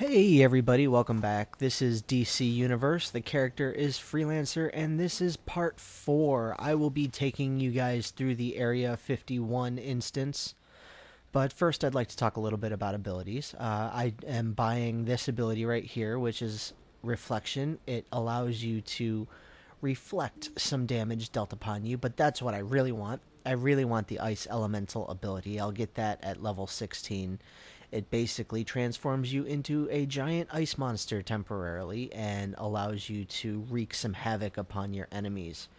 Hey everybody, welcome back. This is DC Universe, the character is Freelancer, and this is part 4. I will be taking you guys through the Area 51 instance. But first I'd like to talk a little bit about abilities. I am buying this ability right here, which is Reflection. It allows you to reflect some damage dealt upon you, but that's what I really want. I really want the Ice Elemental ability. I'll get that at level 16. It basically transforms you into a giant ice monster temporarily and allows you to wreak some havoc upon your enemies.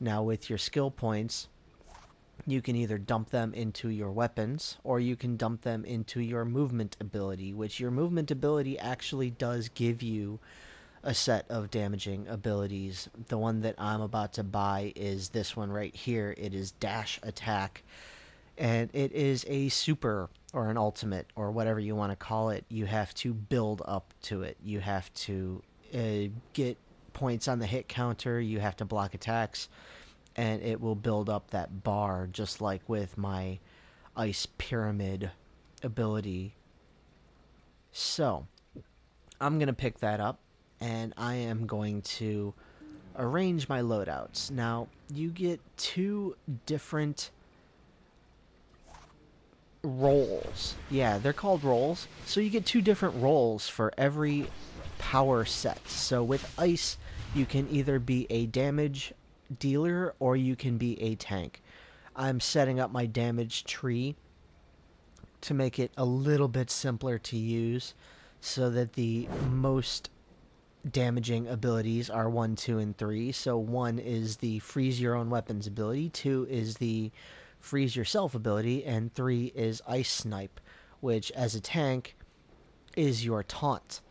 Now with your skill points, you can either dump them into your weapons or you can dump them into your movement ability, which your movement ability actually does give you a set of damaging abilities. The one that I'm about to buy is this one right here. It is Dash Attack, and it is a super or an ultimate or whatever you want to call it. You have to build up to it. You have to get points on the hit counter. You have to block attacks, and it will build up that bar just like with my Ice Pyramid ability. So I'm going to pick that up, and I am going to arrange my loadouts. Now, you get two different roles. Yeah, they're called roles. So you get two different roles for every power set. So with Ice, you can either be a damage dealer or you can be a tank. I'm setting up my damage tree to make it a little bit simpler to use so that the most damaging abilities are 1, 2, and 3. So 1 is the freeze your own weapons ability, 2 is the freeze yourself ability, and 3 is Ice Snipe, which as a tank is your taunt.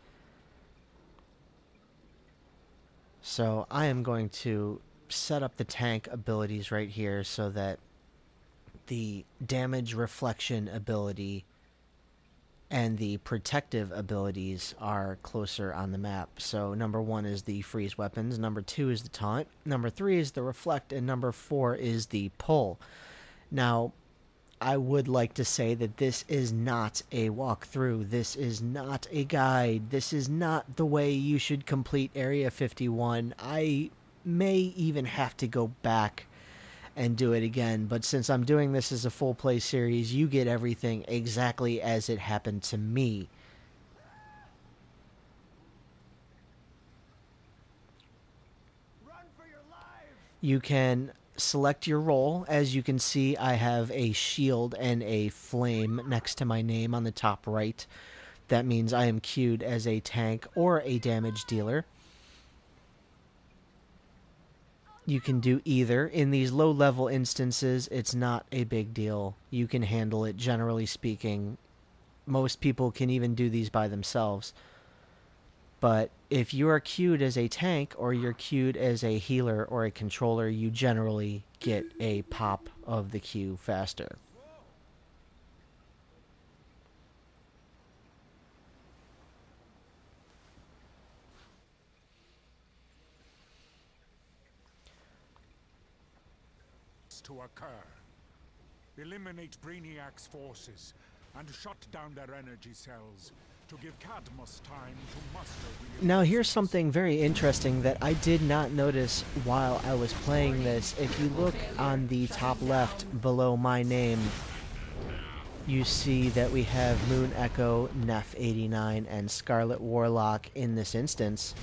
So I am going to set up the tank abilities right here so that the damage reflection ability and the protective abilities are closer on the map. So number 1 is the freeze weapons, number 2 is the taunt, number 3 is the reflect, and number 4 is the pull. Now, I would like to say that this is not a walkthrough. This is not a guide. This is not the way you should complete Area 51. I may even have to go back and do it again, but since I'm doing this as a full play series, you get everything exactly as it happened to me. Run for your lives! You can select your role. As you can see, I have a shield and a flame next to my name on the top right. That means I am queued as a tank or a damage dealer. You can do either. In these low-level instances, it's not a big deal. You can handle it, generally speaking. Most people can even do these by themselves. But if you are queued as a tank or you're queued as a healer or a controller, you generally get a pop of the queue faster. To occur. Eliminate Brainiac's forces and shut down their energy cells to give Cadmus time to muster the... Now here's something very interesting that I did not notice while I was playing this. If you look on the top left below my name, you see that we have Moon Echo, Neff 89, and Scarlet Warlock in this instance.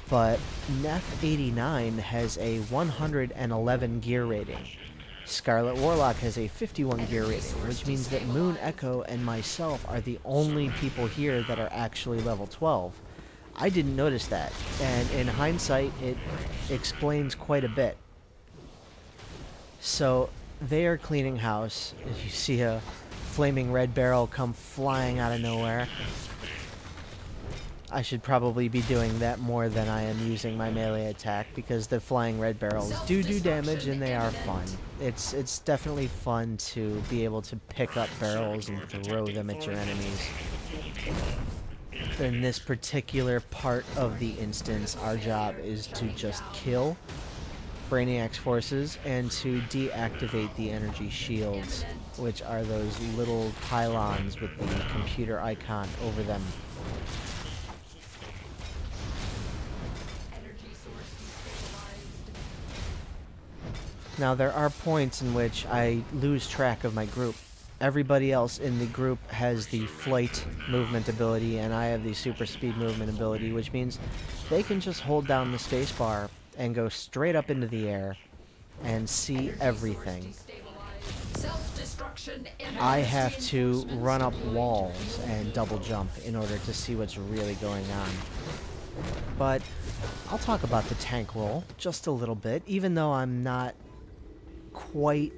But Neff 89 has a 111 gear rating. Scarlet Warlock has a 51 gear rating, which means that Moon Echo and myself are the only people here that are actually level 12. I didn't notice that, and in hindsight, it explains quite a bit. So, they are cleaning house. You see a flaming red barrel come flying out of nowhere. I should probably be doing that more than I am using my melee attack, because the flying red barrels do damage and they are fun. It's definitely fun to be able to pick up barrels and throw them at your enemies. In this particular part of the instance, our job is to just kill Brainiac's forces and to deactivate the energy shields, which are those little pylons with the computer icon over them. Now, there are points in which I lose track of my group. Everybody else in the group has the flight movement ability, and I have the super speed movement ability, which means they can just hold down the spacebar and go straight up into the air and see everything. I have to run up walls and double jump in order to see what's really going on. But I'll talk about the tank role just a little bit, even though I'm not quite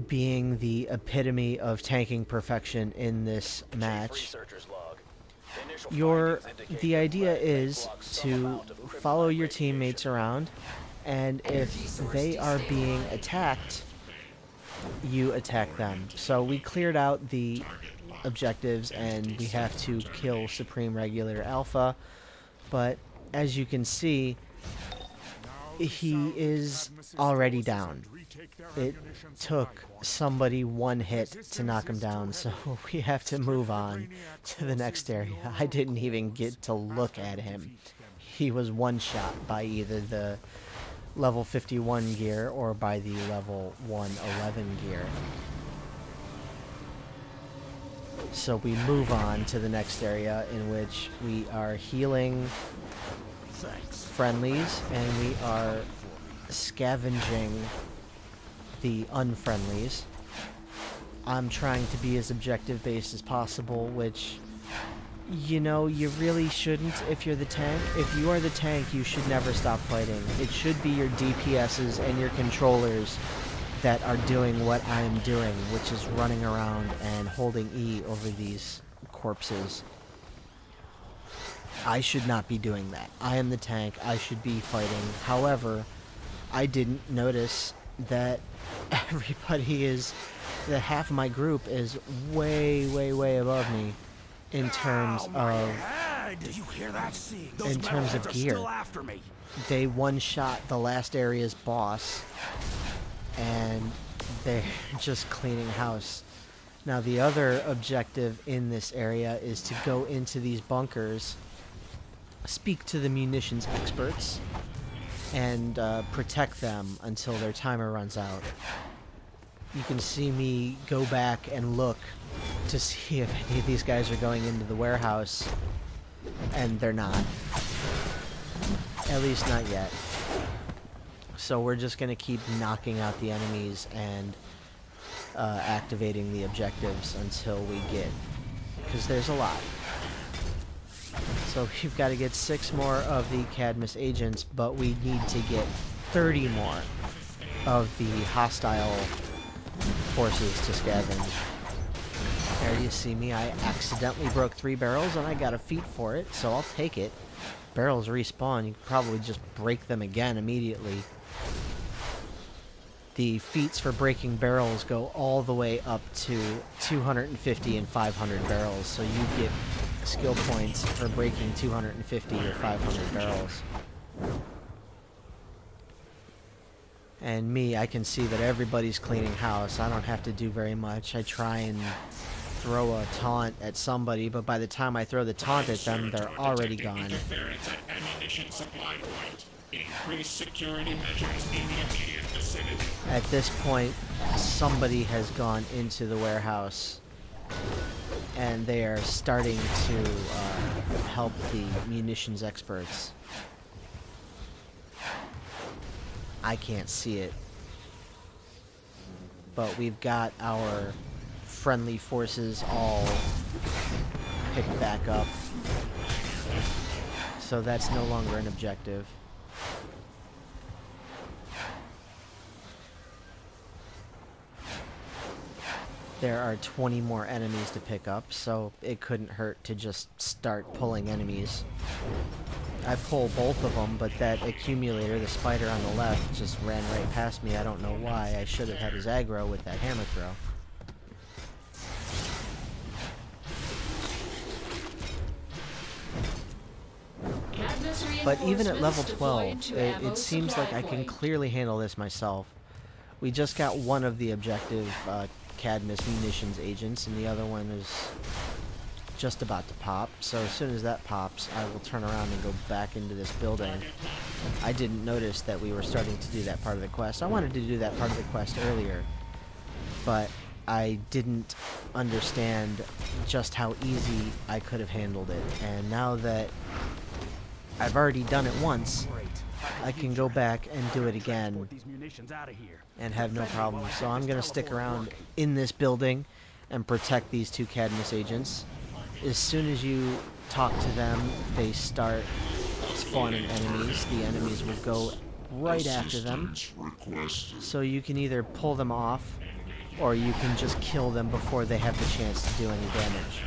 being the epitome of tanking perfection in this match. The idea is to follow your teammates around, and if they are being attacked, you attack them. So we cleared out the objectives, and we have to kill Supreme Regulator Alpha, but as you can see, he is already down. It took somebody one hit to knock him down, so we have to move on to the next area. I didn't even get to look at him. He was one shot by either the level 51 gear or by the level 111 gear. So we move on to the next area, in which we are healing friendlies and we are scavenging the unfriendlies. I'm trying to be as objective based as possible, which, you know, you really shouldn't if you're the tank. If you are the tank, you should never stop fighting. It should be your DPSs and your controllers that are doing what I am doing, which is running around and holding E over these corpses. I should not be doing that. I am the tank. I should be fighting. However, I didn't notice that that half of my group is way, way, way above me in terms of gear. They one-shot the last area's boss, and they're just cleaning house. Now, the other objective in this area is to go into these bunkers, speak to the munitions experts, and protect them until their timer runs out. You can see me go back and look to see if any of these guys are going into the warehouse, and they're not. At least not yet. So we're just going to keep knocking out the enemies and activating the objectives until we get... because there's a lot. So we've got to get 6 more of the Cadmus agents, but we need to get 30 more of the hostile forces to scavenge. There you see me. I accidentally broke 3 barrels, and I got a feat for it, so I'll take it. Barrels respawn. You can probably just break them again immediately. The feats for breaking barrels go all the way up to 250 and 500 barrels, so you get skill points for breaking 250 or 500 barrels. And me, I can see that everybody's cleaning house. I don't have to do very much. I try and throw a taunt at somebody, but by the time I throw the taunt at them, they're already gone. At this point, somebody has gone into the warehouse, and they are starting to help the munitions experts. I can't see it, but we've got our friendly forces all picked back up, so that's no longer an objective. There are 20 more enemies to pick up, so it couldn't hurt to just start pulling enemies. I pull both of them, but that accumulator, the spider on the left, just ran right past me. I don't know why. I should have had his aggro with that hammer throw. But even at level 12, it seems like I can clearly handle this myself. We just got one of the objective Cadmus munitions agents, and the other one is just about to pop. So as soon as that pops, I will turn around and go back into this building. I didn't notice that we were starting to do that part of the quest. I wanted to do that part of the quest earlier, but I didn't understand just how easy I could have handled it. And now that I've already done it once, I can go back and do it again and have no problem. So I'm going to stick around in this building and protect these two Cadmus agents. As soon as you talk to them, they start spawning enemies. The enemies will go right after them. So you can either pull them off, or you can just kill them before they have the chance to do any damage.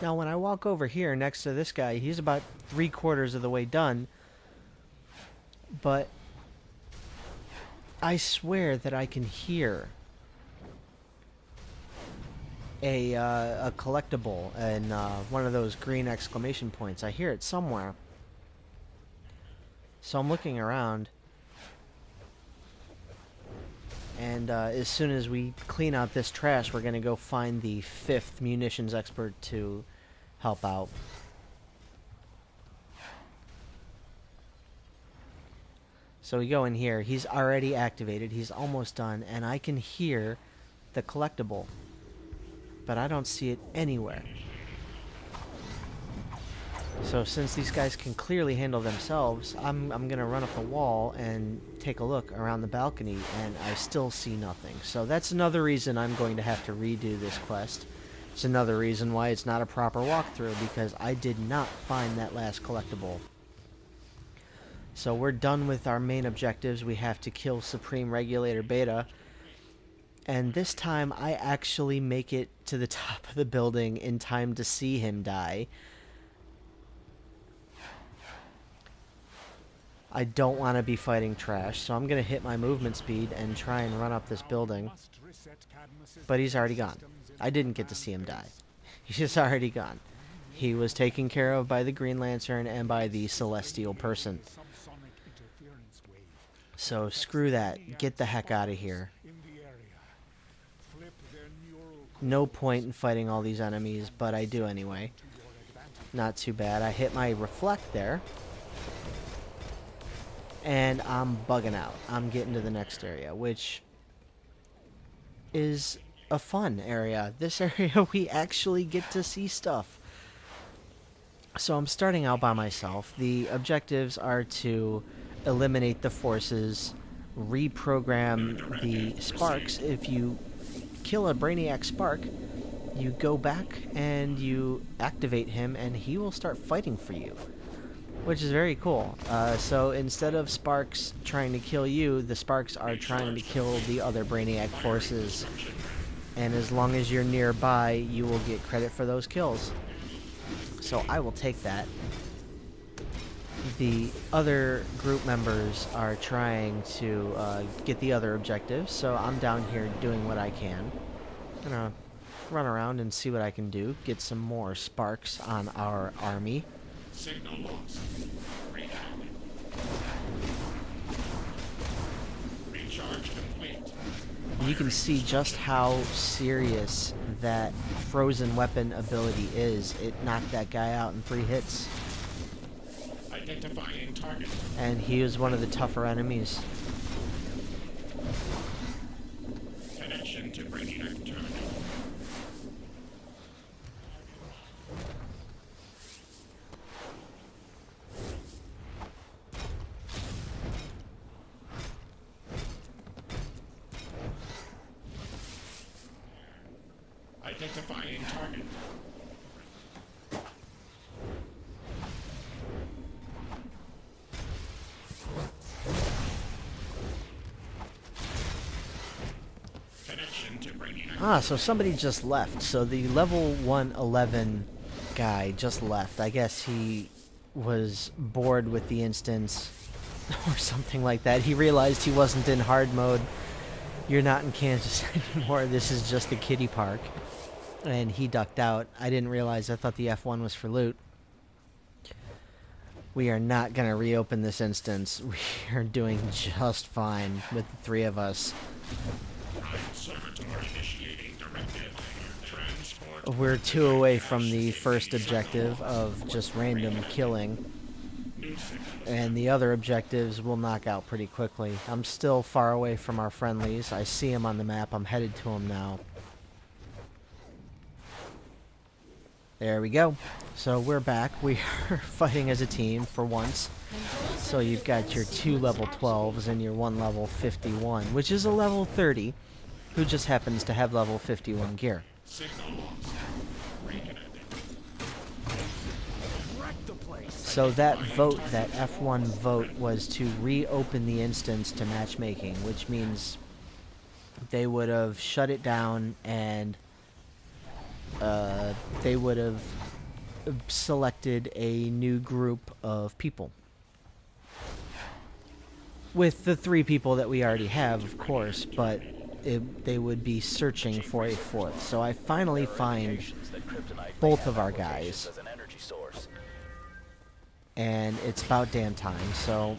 Now, when I walk over here next to this guy, he's about 3/4 of the way done. But I swear that I can hear a collectible and one of those green exclamation points. I hear it somewhere. So I'm looking around. And as soon as we clean out this trash, we're going to go find the 5th munitions expert to help out. So we go in here. He's already activated. He's almost done. And I can hear the collectible. But I don't see it anywhere. So since these guys can clearly handle themselves, I'm going to run up the wall and take a look around the balcony, and I still see nothing. So that's another reason I'm going to have to redo this quest. It's another reason why it's not a proper walkthrough, because I did not find that last collectible. So we're done with our main objectives. We have to kill Supreme Regulator Beta. And this time I actually make it to the top of the building in time to see him die. I don't want to be fighting trash, so I'm going to hit my movement speed and try and run up this building. But he's already gone. I didn't get to see him die. He's already gone. He was taken care of by the Green Lantern and by the Celestial person. So screw that. Get the heck out of here. No point in fighting all these enemies, but I do anyway. Not too bad. I hit my reflect there. And I'm bugging out. I'm getting to the next area, which is a fun area. This area, we actually get to see stuff. So I'm starting out by myself. The objectives are to eliminate the forces, reprogram the sparks. If you kill a Brainiac spark, you go back and you activate him, and he will start fighting for you. Which is very cool. So instead of sparks trying to kill you, the sparks are trying to kill the other Brainiac forces. And as long as you're nearby, you will get credit for those kills. So I will take that. The other group members are trying to get the other objectives, so I'm down here doing what I can. I'm gonna run around and see what I can do. Get some more sparks on our army. Signal lost. Recharge complete. You can see just how serious that frozen weapon ability is. It knocked that guy out in 3 hits. Identifying target. And he was one of the tougher enemies. Connection to Brainiac terminal. Identifying target. Connection to Brainiac. Ah, so somebody just left. So the level 111 guy just left. I guess he was bored with the instance or something like that. He realized he wasn't in hard mode. You're not in Kansas anymore. This is just the kiddie park. And he ducked out. I didn't realize. I thought the F1 was for loot. We are not going to reopen this instance. We are doing just fine with the three of us. Servitor initiating directive. Transport. We're 2 away from the first objective of just random killing. And the other objectives will knock out pretty quickly. I'm still far away from our friendlies. I see them on the map. I'm headed to them now. There we go. So we're back. We are fighting as a team for once. So you've got your 2 level 12s and your 1 level 51, which is a level 30, who just happens to have level 51 gear. Signal lost. Reconnecting. So that vote, that F1 vote, was to reopen the instance to matchmaking, which means they would have shut it down and they would have selected a new group of people. With the 3 people that we already have, of course, but they would be searching for a 4th. So I finally find both of our guys. And it's about damn time. So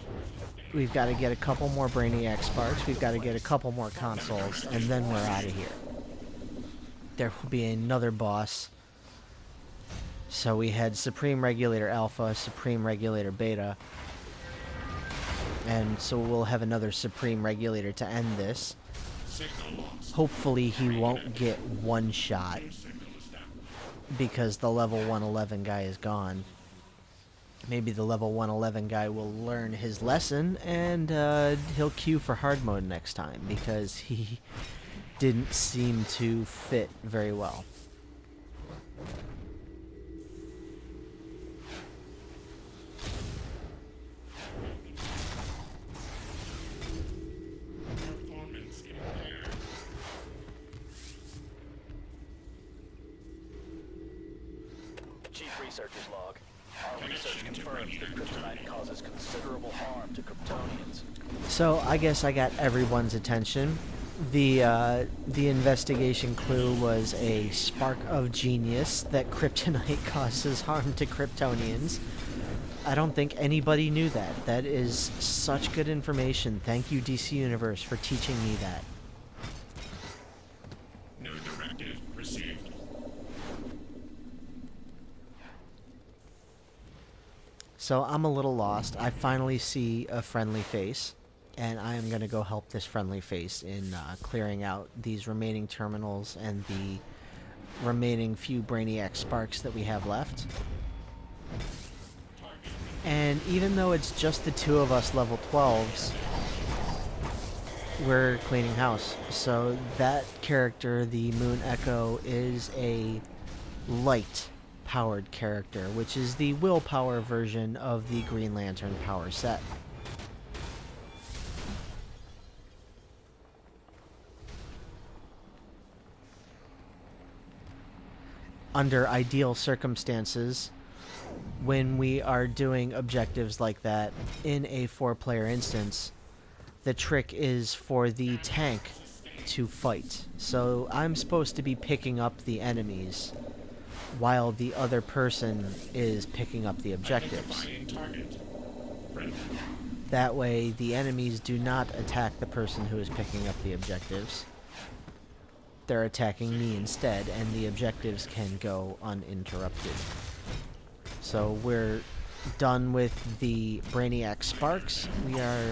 we've got to get a couple more Brainiac Sparks. We've got to get a couple more consoles, and then we're out of here. There will be another boss. So we had Supreme Regulator Alpha, Supreme Regulator Beta. And so we'll have another Supreme Regulator to end this. Hopefully he won't get one shot, because the level 111 guy is gone. Maybe the level 111 guy will learn his lesson, and he'll queue for hard mode next time, because he didn't seem to fit very well. Performance impaired. Chief Researcher's log. Our research confirms that kryptonite causes considerable harm to Kryptonians. So I guess I got everyone's attention. The investigation clue was a spark of genius that kryptonite causes harm to Kryptonians. I don't think anybody knew that. That is such good information. Thank you, DC Universe, for teaching me that. New directive received. So I'm a little lost. I finally see a friendly face, and I am going to go help this friendly face in clearing out these remaining terminals and the remaining few Brainiac Sparks that we have left. And even though it's just the 2 of us level 12s, we're cleaning house. So that character, the Moon Echo, is a light-powered character, which is the willpower version of the Green Lantern power set. Under ideal circumstances, when we are doing objectives like that in a 4-player instance, the trick is for the tank to fight. So I'm supposed to be picking up the enemies while the other person is picking up the objectives. Identifying target. Friendly. That way the enemies do not attack the person who is picking up the objectives. They're attacking me instead, and the objectives can go uninterrupted. So we're done with the Brainiac Sparks. We are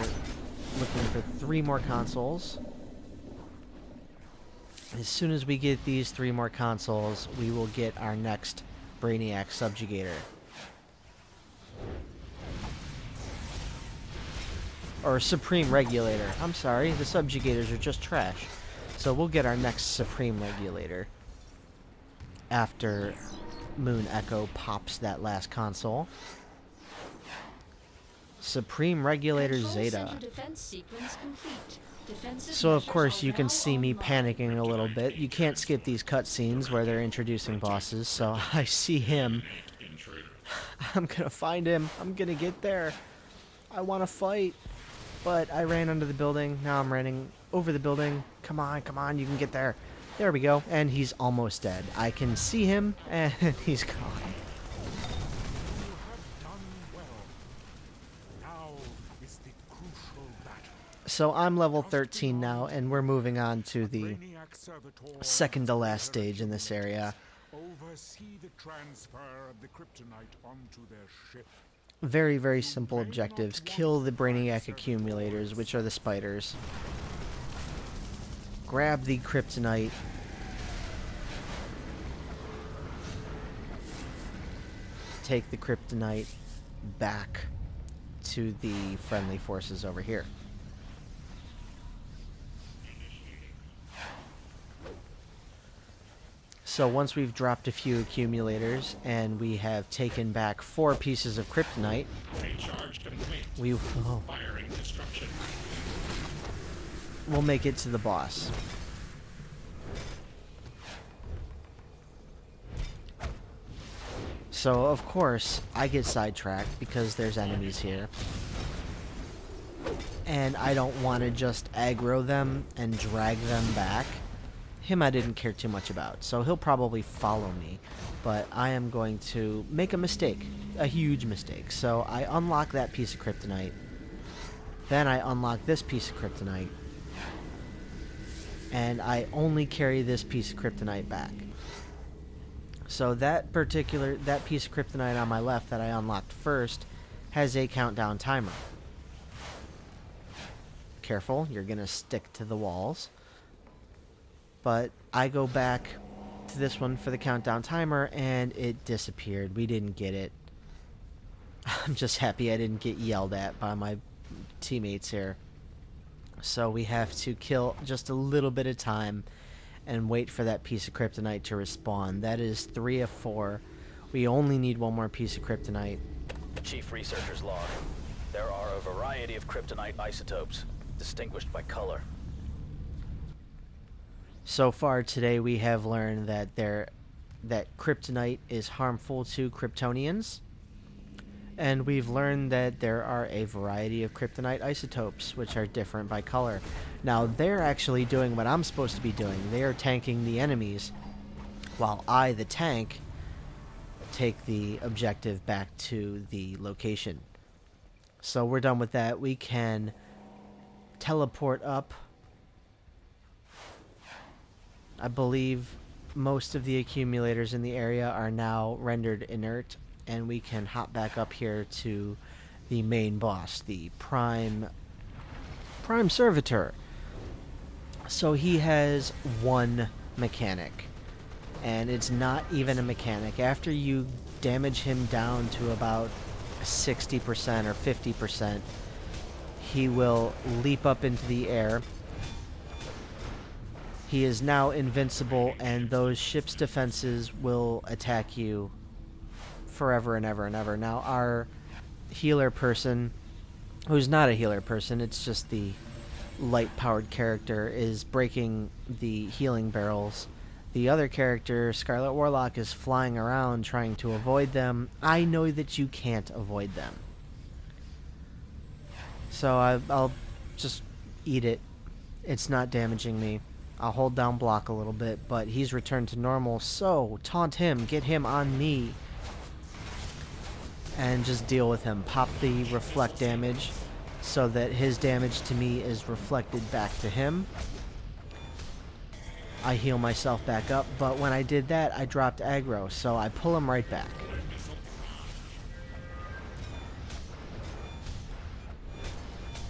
looking for 3 more consoles. As soon as we get these 3 more consoles, we will get our next Brainiac Subjugator. Or Supreme Regulator. I'm sorry, the Subjugators are just trash. So we'll get our next Supreme Regulator after Moon Echo pops that last console. Supreme Regulator Control Zeta. Center defense sequence complete. So of course you can see me panicking a little bit. You can't skip these cutscenes where they're introducing bosses, so I see him. Intruder. I'm gonna find him. I'm gonna get there. I want to fight. But I ran under the building. Now I'm running over the building. Come on, you can get there. There we go. And he's almost dead. I can see him, and he's gone. You have done well. Now is the crucial battle. So I'm level 13 now, and we're moving on to the Brainiac Servitor second to last stage in this area. oversee the transfer of the kryptonite onto their ship. Very, very simple objectives. Kill the Brainiac accumulators, which are the spiders. Grab the kryptonite. Take the kryptonite back to the friendly forces over here. So once we've dropped a few accumulators and we have taken back 4 pieces of kryptonite, Recharge complete. we Firing destruction. will make it to the boss. So of course I get sidetracked because there's enemies here. And I don't want to just aggro them and drag them back. Him I didn't care too much about, so he'll probably follow me. But I am going to make a mistake, a huge mistake. So I unlock that piece of kryptonite. Then I unlock this piece of kryptonite. And I only carry this piece of kryptonite back. So that piece of kryptonite on my left that I unlocked first has a countdown timer. Careful, you're gonna stick to the walls. But I go back to this one for the countdown timer and it disappeared. We didn't get it. I'm just happy I didn't get yelled at by my teammates here. So we have to kill just a little bit of time and wait for that piece of kryptonite to respawn. That is 3 of 4. We only need one more piece of kryptonite. Chief Researcher's Log. There are a variety of kryptonite isotopes, distinguished by color. So far today we have learned that kryptonite is harmful to Kryptonians. And we've learned that there are a variety of kryptonite isotopes, which are different by color. Now, they're actually doing what I'm supposed to be doing. They are tanking the enemies, while I, the tank, take the objective back to the location. So we're done with that. We can teleport up. I believe most of the accumulators in the area are now rendered inert, and we can hop back up here to the main boss, the Prime Servitor. So he has one mechanic, and it's not even a mechanic. After you damage him down to about 60% or 50%, he will leap up into the air. He is now invincible, and those ship's defenses will attack you forever and ever and ever. Now, our healer person, who's not a healer person, it's just the light-powered character, is breaking the healing barrels. The other character, Scarlet Warlock, is flying around trying to avoid them. I know that you can't avoid them. So I'll just eat it. It's not damaging me. I'll hold down block a little bit, but he's returned to normal, so taunt him, get him on me, and just deal with him. Pop the reflect damage so that his damage to me is reflected back to him. I heal myself back up, but when I did that, I dropped aggro, so I pull him right back.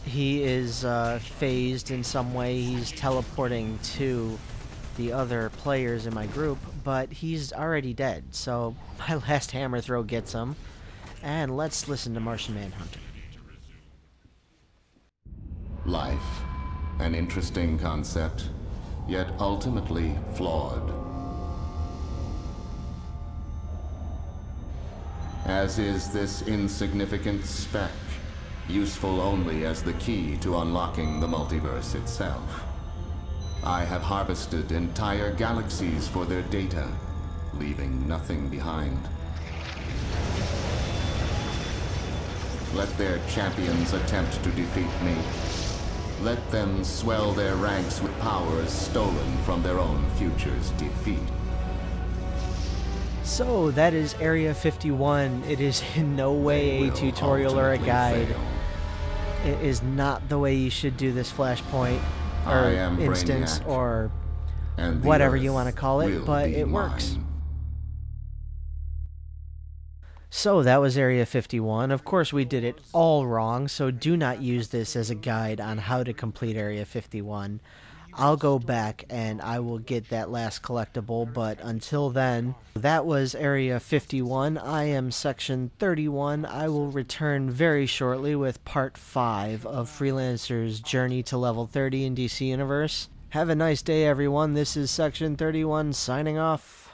He is phased in some way. He's teleporting to the other players in my group, but he's already dead, so my last hammer throw gets him. And let's listen to Martian Manhunter. Life, an interesting concept, yet ultimately flawed. As is this insignificant speck useful only as the key to unlocking the multiverse itself. I have harvested entire galaxies for their data, leaving nothing behind. Let their champions attempt to defeat me. Let them swell their ranks with powers stolen from their own future's defeat. So that is Area 51. It is in no way a tutorial or a guide. Fail. It is not the way you should do this flashpoint I or am instance Brainiac, or and the whatever Earth you want to call it, will but be it works. mine. So that was Area 51. Of course, we did it all wrong, so do not use this as a guide on how to complete Area 51. I'll go back and I will get that last collectible, but until then, that was Area 51. I am Section 31. I will return very shortly with Part 5 of Freelancer's Journey to Level 30 in DC Universe. Have a nice day, everyone. This is Section 31 signing off.